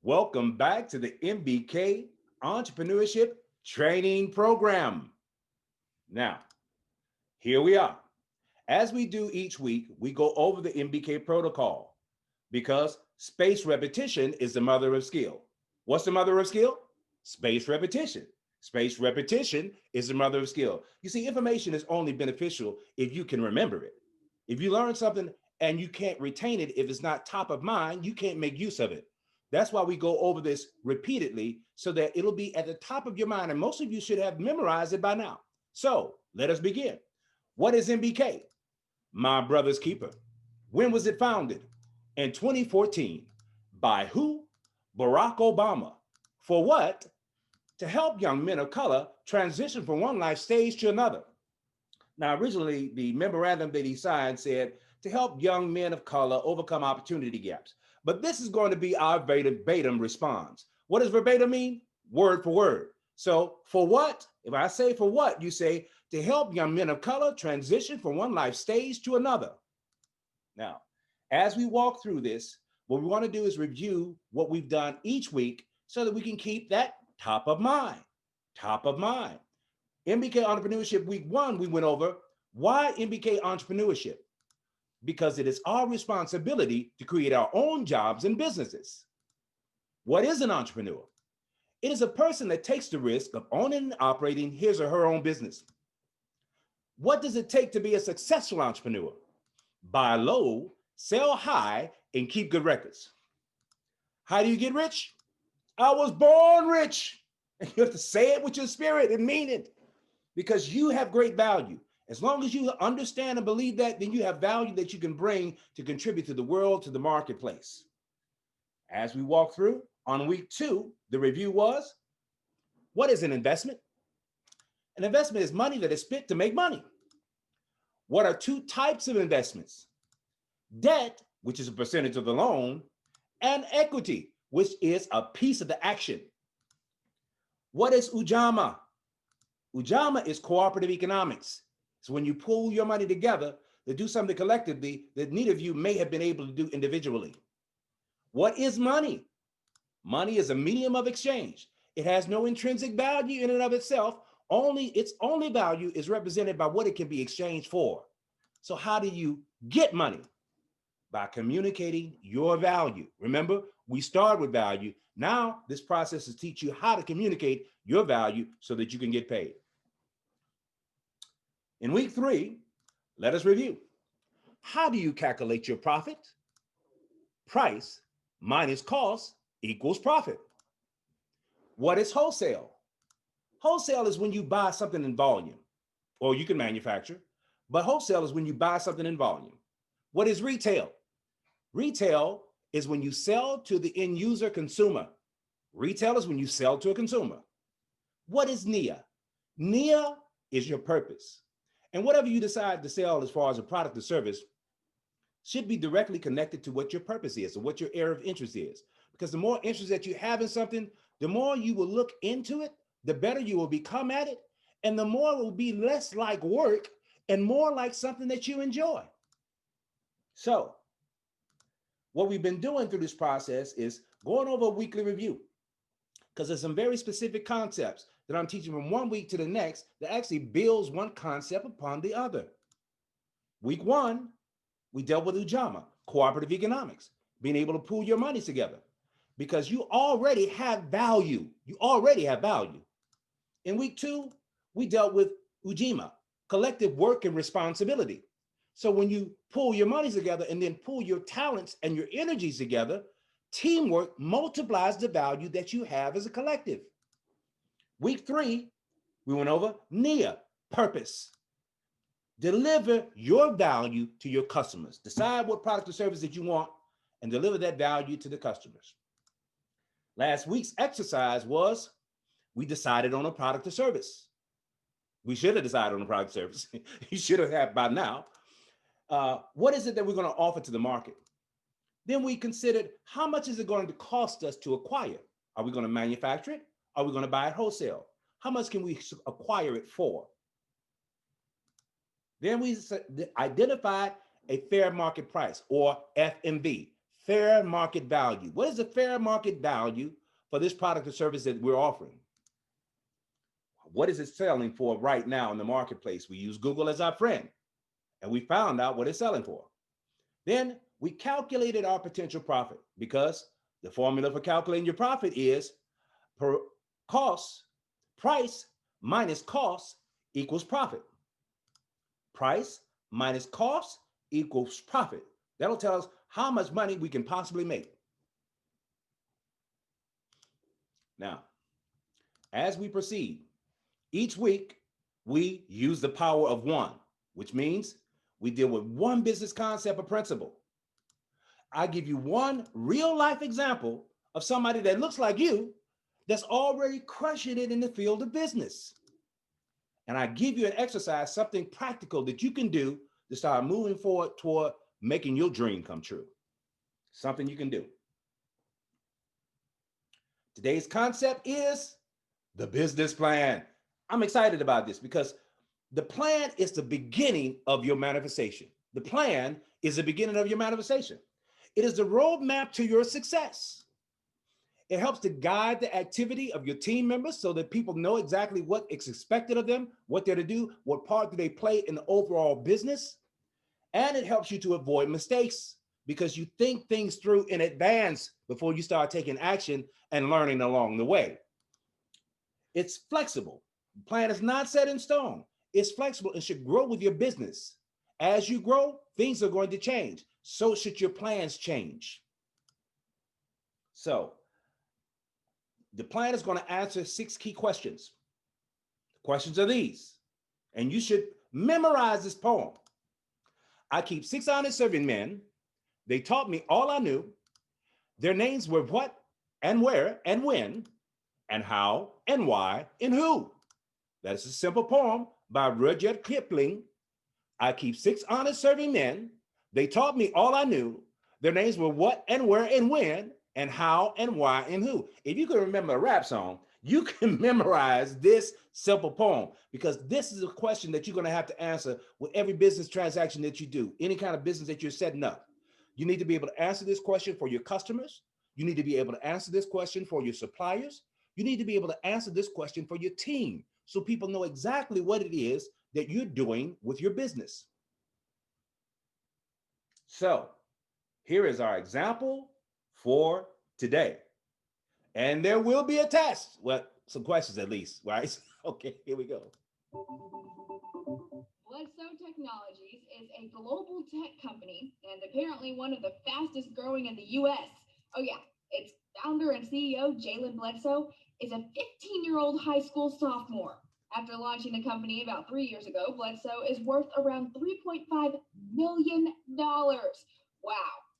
Welcome back to the MBK Entrepreneurship Training Program. Now, here we are. As we do each week, we go over the MBK protocol because spaced repetition is the mother of skill. What's the mother of skill? Spaced repetition. Spaced repetition is the mother of skill. You see, information is only beneficial if you can remember it. If you learn something and you can't retain it, if it's not top of mind, you can't make use of it. That's why we go over this repeatedly so that it'll be at the top of your mind. And most of you should have memorized it by now. So let us begin. What is MBK? My brother's keeper. When was it founded? In 2014. By who? Barack Obama. For what? To help young men of color transition from one life stage to another. Now, originally, the memorandum that he signed said to help young men of color overcome opportunity gaps. But this is going to be our verbatim response. What does verbatim mean? Word for word. So for what? If I say for what, you say to help young men of color transition from one life stage to another. Now, as we walk through this, what we want to do is review what we've done each week so that we can keep that top of mind. Top of mind. MBK Entrepreneurship Week 1, we went over why MBK Entrepreneurship? Because it is our responsibility to create our own jobs and businesses. What is an entrepreneur? It is a person that takes the risk of owning and operating his or her own business. What does it take to be a successful entrepreneur? Buy low, sell high, and keep good records. How do you get rich? I was born rich. And you have to say it with your spirit and mean it because you have great value. As long as you understand and believe that, then you have value that you can bring to contribute to the world, to the marketplace. As we walk through, on week 2, the review was, what is an investment? An investment is money that is spent to make money. What are 2 types of investments? Debt, which is a percentage of the loan, and equity, which is a piece of the action. What is Ujamaa? Ujamaa is cooperative economics. So when you pool your money together to do something collectively that neither of you may have been able to do individually. What is money? Money is a medium of exchange. It has no intrinsic value in and of itself. Its only value is represented by what it can be exchanged for. So how do you get money? By communicating your value. Remember, we start with value. Now, this process is teach you how to communicate your value so that you can get paid. In week 3, let us review. How do you calculate your profit? Price minus cost equals profit. What is wholesale? Wholesale is when you buy something in volume, or you can manufacture, but wholesale is when you buy something in volume. What is retail? Retail is when you sell to the end user consumer. Retail is when you sell to a consumer. What is NIA? NIA is your purpose. And whatever you decide to sell as far as a product or service should be directly connected to what your purpose is or what your area of interest is. Because the more interest that you have in something, the more you will look into it, the better you will become at it, and the more it will be less like work and more like something that you enjoy. So, what we've been doing through this process is going over a weekly review because there's some very specific concepts that I'm teaching from one week to the next that actually builds one concept upon the other. Week 1, we dealt with Ujamaa, cooperative economics, being able to pool your money together because you already have value. You already have value. In week 2, we dealt with Ujamaa, collective work and responsibility. So when you pull your money together and then pull your talents and your energies together, teamwork multiplies the value that you have as a collective. Week 3, we went over NIA, purpose. Deliver your value to your customers. Decide what product or service that you want and deliver that value to the customers. Last week's exercise was we decided on a product or service. We should have decided on a product or service. You should have had by now. What is it that we're going to offer to the market? Then we considered how much is it going to cost us to acquire? Are we going to manufacture it? Are we going to buy it wholesale? How much can we acquire it for? Then we identified a fair market price, or FMV, fair market value. What is the fair market value for this product or service that we're offering? What is it selling for right now in the marketplace? We use Google as our friend, and we found out what it's selling for. Then we calculated our potential profit, because the formula for calculating your profit is price minus cost equals profit. Price minus cost equals profit. That'll tell us how much money we can possibly make. Now, as we proceed, each week we use the power of one, which means we deal with one business concept or principle. I give you one real life example of somebody that looks like you that's already crushing it in the field of business. And I give you an exercise, something practical that you can do to start moving forward toward making your dream come true. Something you can do. Today's concept is the business plan. I'm excited about this because the plan is the beginning of your manifestation. The plan is the beginning of your manifestation. It is the roadmap to your success. It helps to guide the activity of your team members so that people know exactly what is expected of them, what they're to do, what part do they play in the overall business. And it helps you to avoid mistakes because you think things through in advance before you start taking action and learning along the way. It's flexible. The plan is not set in stone. It's flexible and should grow with your business. As you grow, things are going to change. So should your plans change. So, the plan is going to answer 6 key questions. The questions are these, and you should memorize this poem. I keep 6 honest serving men. They taught me all I knew. Their names were what and where and when and how and why and who. That is a simple poem by Rudyard Kipling. I keep 6 honest serving men. They taught me all I knew. Their names were what and where and when and how and why and who. If you can remember a rap song, you can memorize this simple poem because this is a question that you're going to have to answer with every business transaction that you do, any kind of business that you're setting up. You need to be able to answer this question for your customers. You need to be able to answer this question for your suppliers. You need to be able to answer this question for your team so people know exactly what it is that you're doing with your business. So here is our example for today. And there will be a test. Well, some questions at least, right? Okay, here we go. Bledsoe Technologies is a global tech company and apparently one of the fastest growing in the US. Oh yeah, its founder and CEO, Jalen Bledsoe, is a 15-year-old high school sophomore. After launching the company about 3 years ago, Bledsoe is worth around $3.5 million. Wow,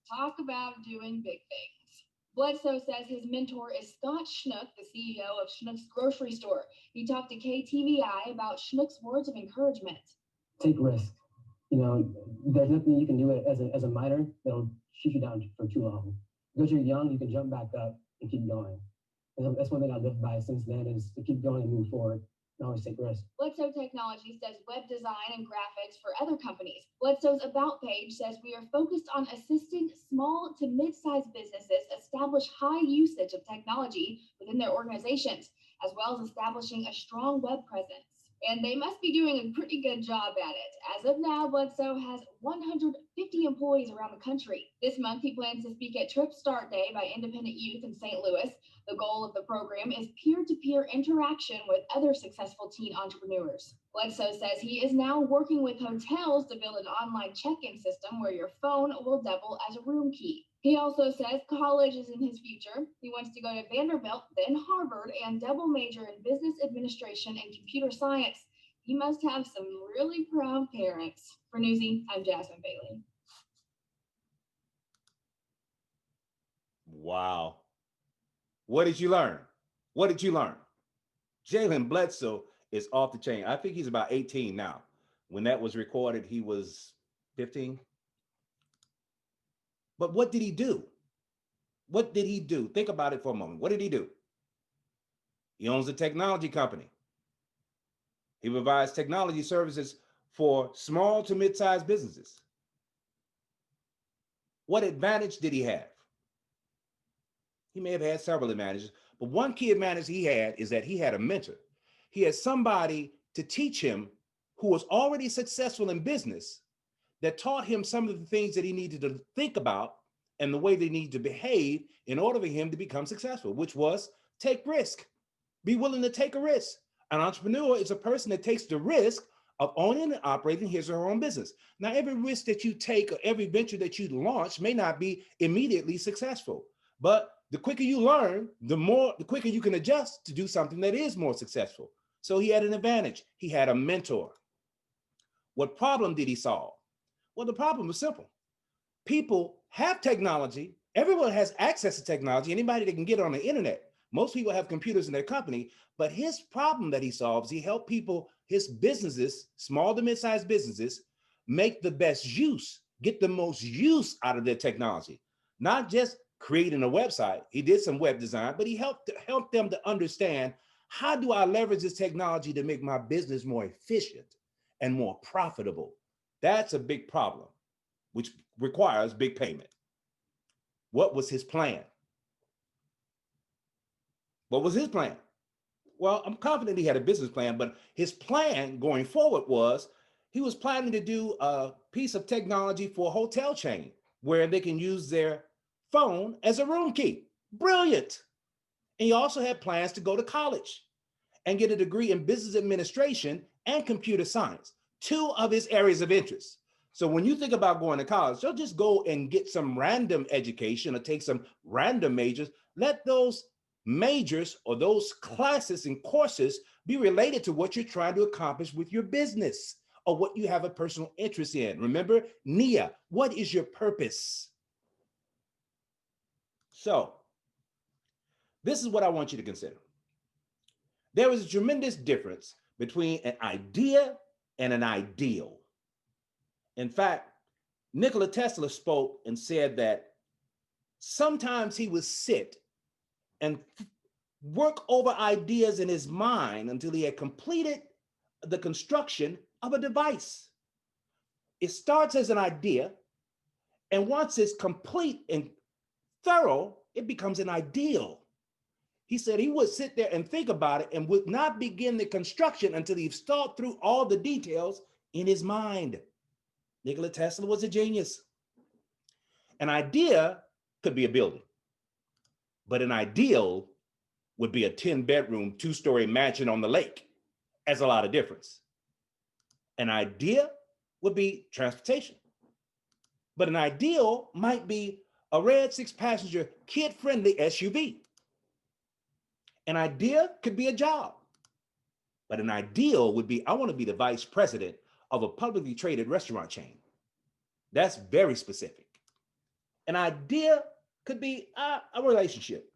talk about doing big things. Bledsoe says his mentor is Scott Schnook, the CEO of Schnook's grocery store. He talked to KTVI about Schnook's words of encouragement. Take risks. You know, there's nothing you can do as a miner that'll shoot you down for too long. Because you're young, you can jump back up and keep going. And that's one thing I've lived by since then is to keep going and move forward. And always take risks. Bledsoe Technologies does web design and graphics for other companies. Bledsoe's About page says we are focused on assisting small to mid-sized businesses establish high usage of technology within their organizations, as well as establishing a strong web presence. And they must be doing a pretty good job at it. As of now, Bledsoe has 150 employees around the country. This month, he plans to speak at Trip Start Day by Independent Youth in St. Louis. The goal of the program is peer-to-peer interaction with other successful teen entrepreneurs. Bledsoe says he is now working with hotels to build an online check-in system where your phone will double as a room key. He also says college is in his future. He wants to go to Vanderbilt, then Harvard, and double major in business administration and computer science. He must have some really proud parents. For Newsy, I'm Jasmine Bailey. Wow. What did you learn? What did you learn? Jalen Bledsoe is off the chain. I think he's about 18 now. When that was recorded, he was 15. But what did he do? What did he do? Think about it for a moment. What did he do? He owns a technology company. He provides technology services for small to mid-sized businesses. What advantage did he have? He may have had several advantages, but one key advantage he had is that he had a mentor. He had somebody to teach him who was already successful in business that taught him some of the things that he needed to think about and the way they need to behave in order for him to become successful, which was take risk. Be willing to take a risk. An entrepreneur is a person that takes the risk of owning and operating his or her own business. Now, every risk that you take or every venture that you launch may not be immediately successful, but the quicker you learn, the quicker you can adjust to do something that is more successful. So he had an advantage. He had a mentor. What problem did he solve? Well, the problem was simple. People have technology. Everyone has access to technology. Anybody that can get on the internet. Most people have computers in their company, but his problem that he solves, he helped people, his businesses, small to mid-sized businesses, make the best use, get the most use out of their technology. Not just creating a website. He did some web design, but he helped them to understand, how do I leverage this technology to make my business more efficient and more profitable? That's a big problem, which requires big payment. What was his plan? What was his plan? Well, I'm confident he had a business plan, but his plan going forward was he was planning to do a piece of technology for a hotel chain where they can use their phone as a room key. Brilliant. And he also had plans to go to college and get a degree in business administration and computer science, two of his areas of interest. So when you think about going to college, don't just go and get some random education or take some random majors. Let those majors or those classes and courses be related to what you're trying to accomplish with your business or what you have a personal interest in. Remember, Nia, what is your purpose? So this is what I want you to consider. There is a tremendous difference between an idea and an ideal. In fact, Nikola Tesla spoke and said that sometimes he would sit and work over ideas in his mind until he had completed the construction of a device. It starts as an idea, and once it's complete and thorough, it becomes an ideal. He said he would sit there and think about it and would not begin the construction until he thought through all the details in his mind. Nikola Tesla was a genius. An idea could be a building, but an ideal would be a 10-bedroom, 2-story mansion on the lake. That's a lot of difference. An idea would be transportation, but an ideal might be a red 6-passenger, kid-friendly SUV. An idea could be a job, but an ideal would be, I want to be the vice president of a publicly traded restaurant chain. That's very specific. An idea could be a relationship,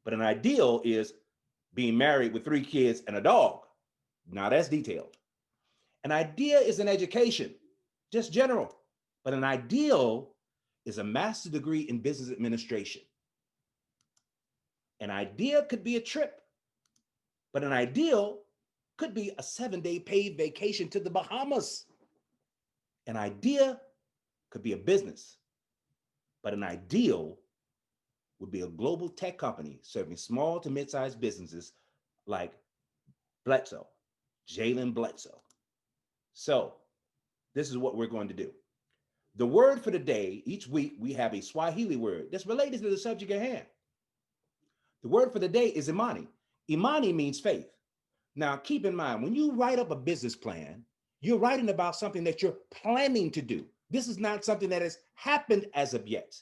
but an ideal is being married with 3 kids and a dog. Now that's detailed. An idea is an education, just general, but an ideal is a master's degree in business administration. An idea could be a trip, but an ideal could be a 7-day paid vacation to the Bahamas. An idea could be a business, but an ideal would be a global tech company serving small to mid-sized businesses like Bledsoe, Jalen Bledsoe. So this is what we're going to do. The word for the day, each week we have a Swahili word that's related to the subject at hand. The word for the day is imani. Imani means faith. Now, keep in mind, when you write up a business plan, you're writing about something that you're planning to do. This is not something that has happened as of yet.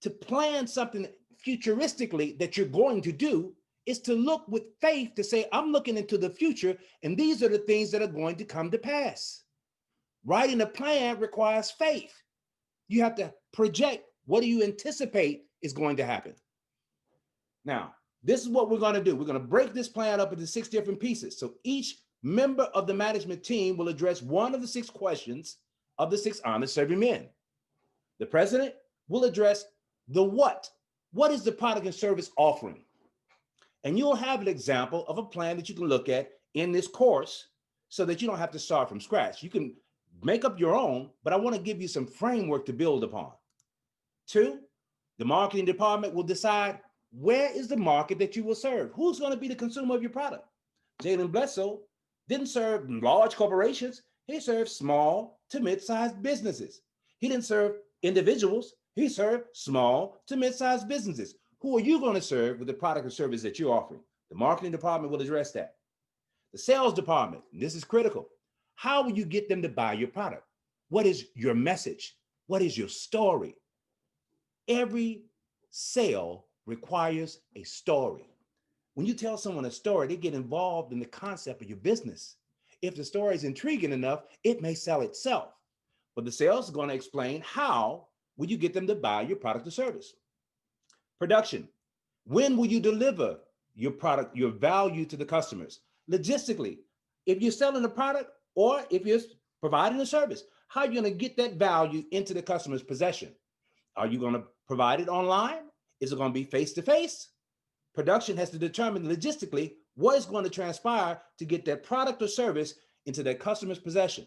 To plan something futuristically that you're going to do is to look with faith to say, I'm looking into the future, and these are the things that are going to come to pass. Writing a plan requires faith. You have to project what do you anticipate is going to happen. Now, this is what we're going to do. We're going to break this plan up into 6 different pieces. So each member of the management team will address one of the 6 questions of the 6 honest serving men. The president will address the what. What is the product and service offering? And you'll have an example of a plan that you can look at in this course so that you don't have to start from scratch. You can make up your own, but I want to give you some framework to build upon. 2, The marketing department will decide where is the market that you will serve. Who's going to be the consumer of your product? Jalen Bledsoe didn't serve large corporations. He served small to mid-sized businesses. He didn't serve individuals. He served small to mid-sized businesses. Who are you going to serve with the product or service that you're offering? The marketing department will address that. The sales department, and this is critical. How will you get them to buy your product? What is your message? What is your story? Every sale requires a story. When you tell someone a story, they get involved in the concept of your business. If the story is intriguing enough, it may sell itself. But the sales is going to explain how will you get them to buy your product or service. Production. When will you deliver your product, your value to the customers? Logistically, if you're selling a product or if you're providing a service, how are you going to get that value into the customer's possession? Are you going to provide it online? Is it going to be face-to-face? Production has to determine logistically what is going to transpire to get that product or service into their customer's possession.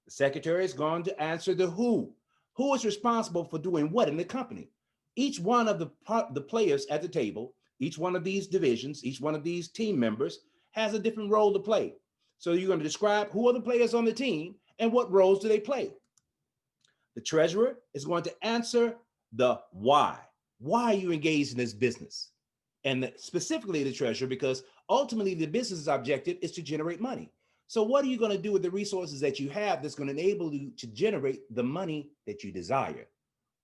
The secretary is going to answer the who. Who is responsible for doing what in the company? Each one of the players at the table, each one of these divisions, each one of these team members has a different role to play. So you're going to describe who are the players on the team and what roles do they play. The treasurer is going to answer the why. Why are you engaged in this business? And specifically the treasurer, because ultimately the business's objective is to generate money. So what are you going to do with the resources that you have that's going to enable you to generate the money that you desire?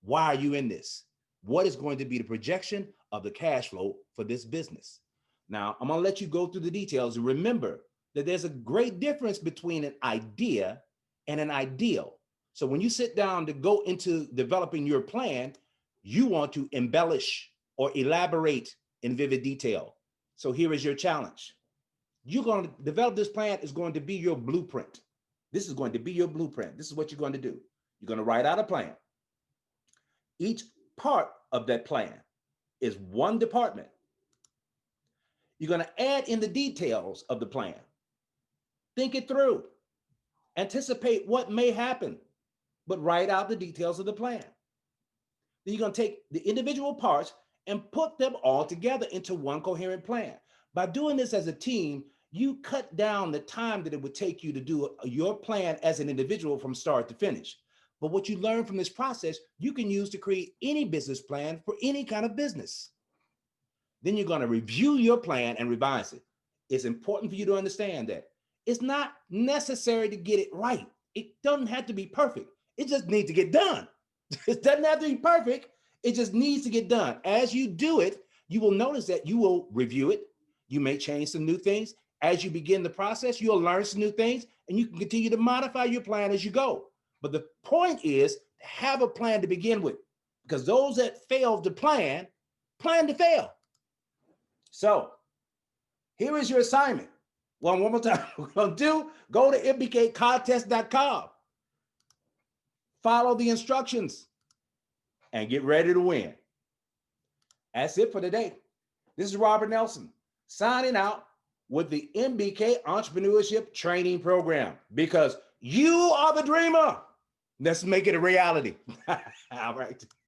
Why are you in this? What is going to be the projection of the cash flow for this business? Now, I'm going to let you go through the details and remember that there's a great difference between an idea and an ideal. So when you sit down to go into developing your plan, you want to embellish or elaborate in vivid detail. So here is your challenge. You're going to develop this plan is going to be your blueprint. This is going to be your blueprint. This is what you're going to do. You're going to write out a plan. Each part of that plan is one department. You're going to add in the details of the plan. Think it through. Anticipate what may happen, but write out the details of the plan. Then you're going to take the individual parts and put them all together into one coherent plan. By doing this as a team, you cut down the time that it would take you to do your plan as an individual from start to finish. But what you learn from this process, you can use to create any business plan for any kind of business. Then you're going to review your plan and revise it. It's important for you to understand that it's not necessary to get it right. It doesn't have to be perfect. It just needs to get done. It doesn't have to be perfect. It just needs to get done. As you do it, you will notice that you will review it. You may change some new things. As you begin the process, you'll learn some new things and you can continue to modify your plan as you go. But the point is to have a plan to begin with, because those that fail to plan to fail. So here is your assignment. One more time, we're going to do, go to mbkcontest.com, follow the instructions, and get ready to win. That's it for today. This is Robert Nelson signing out with the MBK Entrepreneurship Training Program, because you are the dreamer. Let's make it a reality. All right.